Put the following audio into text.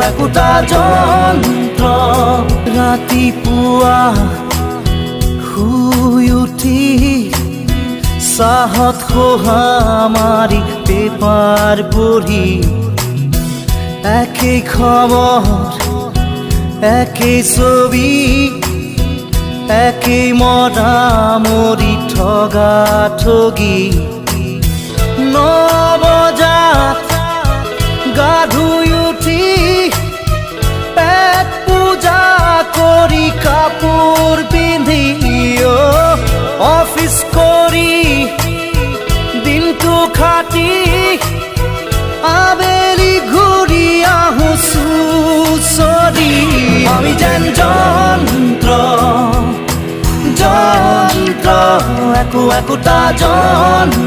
একোটা যন্ত্ৰ ৰাতিপুৱা শুই উঠি চাহত খোহা মাৰি পেপাৰ পঢ়ি একেই খবৰ একেই ছবি একেই মৰামৰি ঠগা ঠগি 9 বজাত গা ধুই উঠি পেট পূজা কৰি কাপোৰ পিন্ধি অফিচ কৰি দিনটো খাটি আবেলি ঘূৰি আহো চুচৰি আমি যেন যন্ত্ৰ একোটা যন্ত্ৰ